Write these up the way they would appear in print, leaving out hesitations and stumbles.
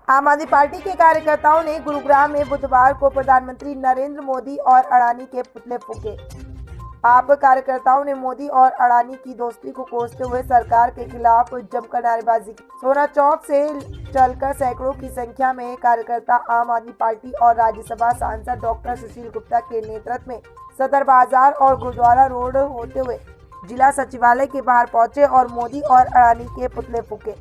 आम आदमी पार्टी के कार्यकर्ताओं ने गुरुग्राम में बुधवार को प्रधानमंत्री नरेंद्र मोदी और अडानी के पुतले फूके। आप कार्यकर्ताओं ने मोदी और अडानी की दोस्ती को कोसते हुए सरकार के खिलाफ जमकर नारेबाजी की। सोना चौक से चलकर सैकड़ों की संख्या में कार्यकर्ता आम आदमी पार्टी और राज्यसभा सांसद डॉक्टर सुशील गुप्ता के नेतृत्व में सदर बाजार और गुरुद्वारा रोड होते हुए जिला सचिवालय के बाहर पहुंचे और मोदी और अडानी के पुतले फूके।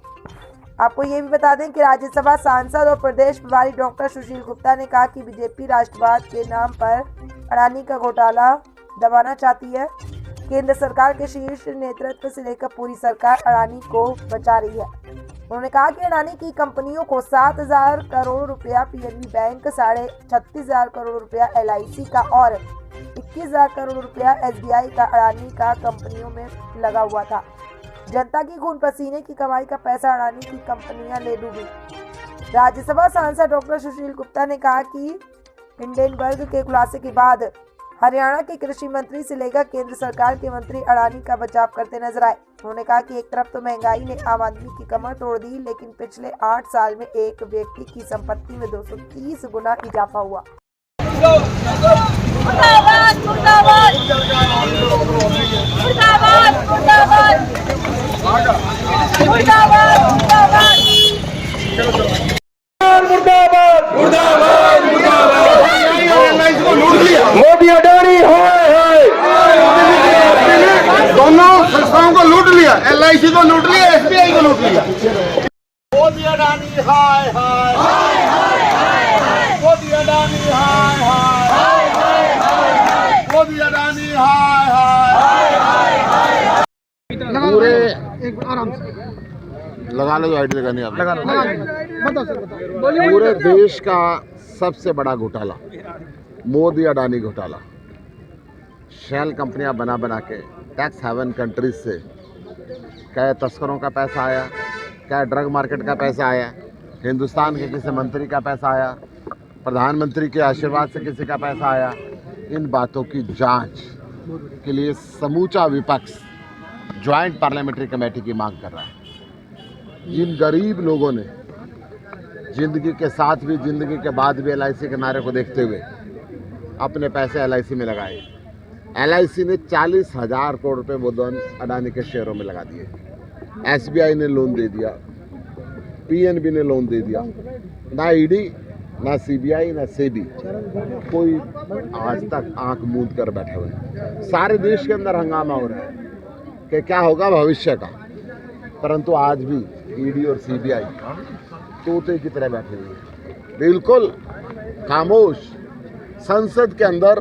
आपको ये भी बता दें कि राज्यसभा सांसद और प्रदेश प्रभारी डॉक्टर सुशील गुप्ता ने कहा कि बीजेपी राष्ट्रवाद के नाम पर अडानी का घोटाला दबाना चाहती है। केंद्र सरकार के शीर्ष नेतृत्व से लेकर पूरी सरकार अडानी को बचा रही है। उन्होंने कहा कि अडानी की कंपनियों को 7,000 करोड़ रुपया पीएनबी बैंक, 36,500 करोड़ रुपया LIC का और 21,000 करोड़ रुपया SBI का अडानी का कंपनियों में लगा हुआ था। जनता की खून पसीने की कमाई का पैसा अडानी की कंपनियां ले डूबी। राज्यसभा सांसद डॉक्टर सुशील गुप्ता ने कहा कि हिंडेनबर्ग के खुलासे के बाद हरियाणा के कृषि मंत्री से लेकर केंद्र सरकार के मंत्री अडानी का बचाव करते नजर आए। उन्होंने कहा कि एक तरफ तो महंगाई ने आम आदमी की कमर तोड़ दी, लेकिन पिछले 8 साल में एक व्यक्ति की संपत्ति में 230 गुना इजाफा हुआ। मोदी अडानी दोनों संस्थाओं को लूट लिया, LIC को लूट लिया, SBI को लूट लिया। मोदी अडानी हाय हाय हाय हाय हाय, मोदी अडानी हाय हाय हाय हाय, मोदी अडानी हाय हाय हाय हाय। पूरे आराम से लगा लो, आईडी लगानी आप लगा लो। पूरे देश का सबसे बड़ा घोटाला मोदी अडानी घोटाला। शेल कंपनियां बना बना के टैक्स हेवन कंट्रीज से क्या तस्करों का पैसा आया, क्या ड्रग मार्केट का पैसा आया, हिंदुस्तान के किसी मंत्री का पैसा आया, प्रधानमंत्री के आशीर्वाद से किसी का पैसा आया। इन बातों की जांच के लिए समूचा विपक्ष ज्वाइंट पार्लियामेंट्री कमेटी की मांग कर रहा है। इन गरीब लोगों ने जिंदगी के साथ भी, जिंदगी के बाद भी LIC के नारे को देखते हुए अपने पैसे LIC में लगाए। LIC ने 40,000 करोड़ रुपए वो अडानी के शेयरों में लगा दिए। SBI ने लोन दे दिया, PNB ने लोन दे दिया। ना ED, ना CBI, ना SEBI कोई आज तक आंख मूंद कर बैठे हुए। सारे देश के अंदर हंगामा हो रहा है कि क्या होगा भविष्य का, परंतु आज भी ED और CBI तोते की तरह बैठे हुए हैं, बिल्कुल खामोश। संसद के अंदर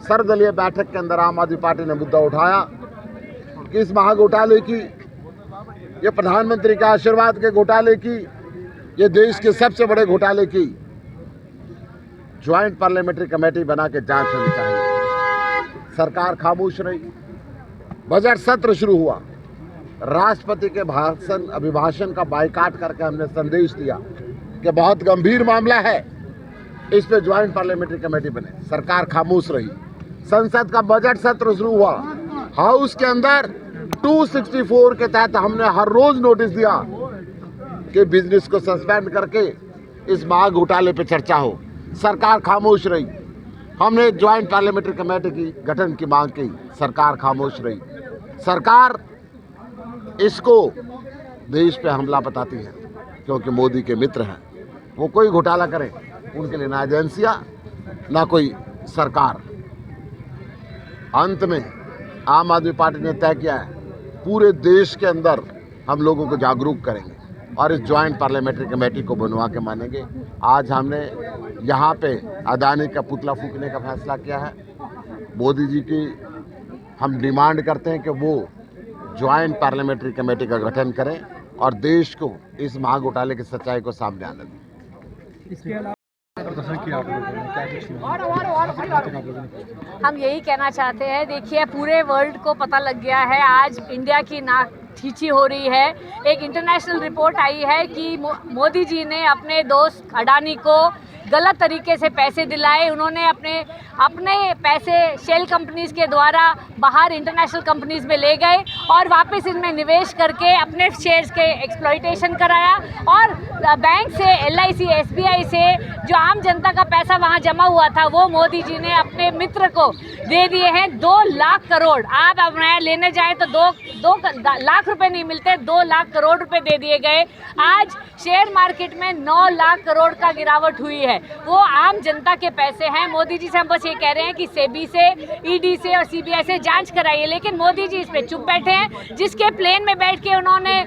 सर्वदलीय बैठक के अंदर आम आदमी पार्टी ने मुद्दा उठाया कि इस महाघोटाले की, ये प्रधानमंत्री के आशीर्वाद के घोटाले की, ये देश के सबसे बड़े घोटाले की ज्वाइंट पार्लियामेंट्री कमेटी बना के जांच होनी चाहिए। सरकार खामोश रही। बजट सत्र शुरू हुआ, राष्ट्रपति के अभिभाषण का बायकाट करके हमने संदेश दिया कि बहुत गंभीर मामला है, इस पे ज्वाइंट पार्लियामेंट्री कमेटी बने। सरकार खामोश रही। संसद का बजट सत्र शुरू हुआ, हाउस के अंदर 264 के तहत हमने हर रोज नोटिस दिया कि बिजनेस को सस्पेंड करके इस महा घोटाले पे चर्चा हो। सरकार खामोश रही। हमने ज्वाइंट पार्लियामेंट्री कमेटी की गठन की मांग की, सरकार खामोश रही। सरकार इसको देश पे हमला बताती है क्योंकि मोदी के मित्र हैं। वो कोई घोटाला करें, उनके लिए ना एजेंसियां ना कोई सरकार। अंत में आम आदमी पार्टी ने तय किया है पूरे देश के अंदर हम लोगों को जागरूक करेंगे और इस ज्वाइंट पार्लियामेंट्री कमेटी को बनवा के मानेंगे। आज हमने यहाँ पे अडानी का पुतला फूकने का फैसला किया है। मोदी जी की हम डिमांड करते हैं कि वो ज्वाइंट पार्लियामेंट्री कमेटी का गठन करें और देश को इस महाघोटाले की सच्चाई को सामने आने दें। हम यही कहना चाहते हैं, देखिए पूरे वर्ल्ड को पता लग गया है, आज इंडिया की नाक खींची हो रही है। एक इंटरनेशनल रिपोर्ट आई है कि मोदी जी ने अपने दोस्त अडानी को गलत तरीके से पैसे दिलाए। उन्होंने अपने पैसे शेल कंपनीज के द्वारा बाहर इंटरनेशनल कंपनीज में ले गए और वापस इनमें निवेश करके अपने शेयर्स के एक्सप्लॉइटेशन कराया और बैंक से, LIC, SBI से जो आम जनता का पैसा वहाँ जमा हुआ था वो मोदी जी ने अपने मित्र को दे दिए हैं। 2 लाख करोड़, आप अब नया लेने जाए तो 2 लाख रुपए नहीं मिलते, 2 लाख करोड़ रुपए दे दिए गए। आज शेयर मार्केट में 9 लाख करोड़ का गिरावट हुई है, वो आम जनता के पैसे हैं। मोदी जी से हम बस ये कह रहे हैं कि सेबी से, ED से और CBI से जांच कराइए, लेकिन मोदी जी इस पे चुप बैठे हैं। जिसके प्लेन में बैठ के उन्होंने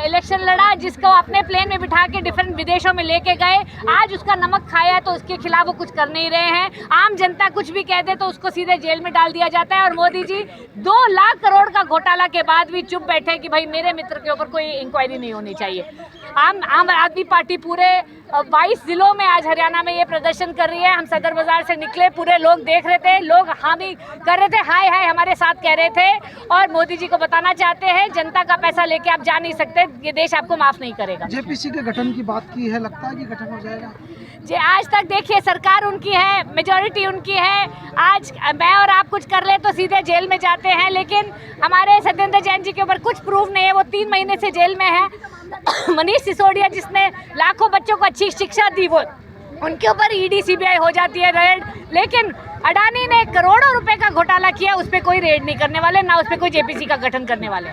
इलेक्शन लड़ा, जिसको अपने प्लेन में बिठा के डिफरेंट विदेशों में लेके गए, आज उसका नमक खाया है तो उसके खिलाफ वो कुछ कर नहीं रहे हैं। आम जनता कुछ भी कह दे तो उसको सीधे जेल में डाल दिया जाता है और मोदी जी 2 लाख करोड़ का घोटाला के बाद भी चुप बैठे कि भाई मेरे मित्र के ऊपर कोई इंक्वायरी नहीं होनी चाहिए। आम आदमी पार्टी पूरे 22 जिलों में आज हरियाणा में ये प्रदर्शन कर रही है। हम सदर बाजार से निकले, पूरे लोग देख रहे थे, लोग हामी कर रहे थे, हाय हाय हमारे साथ कह रहे थे और मोदी जी को बताना चाहते हैं जनता का पैसा लेके आप जा नहीं सकते, ये देश आपको माफ नहीं करेगा। JPC के गठन की बात की है, लगता है कि गठन हो जाएगा? जी, आज तक देखिए सरकार उनकी है, मेजॉरिटी उनकी है। आज मैं और आप कुछ कर ले तो सीधे जेल में जाते हैं, लेकिन हमारे सत्येंद्र जैन जी के ऊपर कुछ प्रूफ नहीं है, वो 3 महीने से जेल में है। मनीष सिसोदिया जिसने लाखों बच्चों को अच्छी शिक्षा दी, वो उनके ऊपर ED CBI हो जाती है रेड, लेकिन अडानी ने करोड़ों रुपए का घोटाला किया, उस पर कोई रेड नहीं करने वाले, ना उस पर कोई JPC का गठन करने वाले।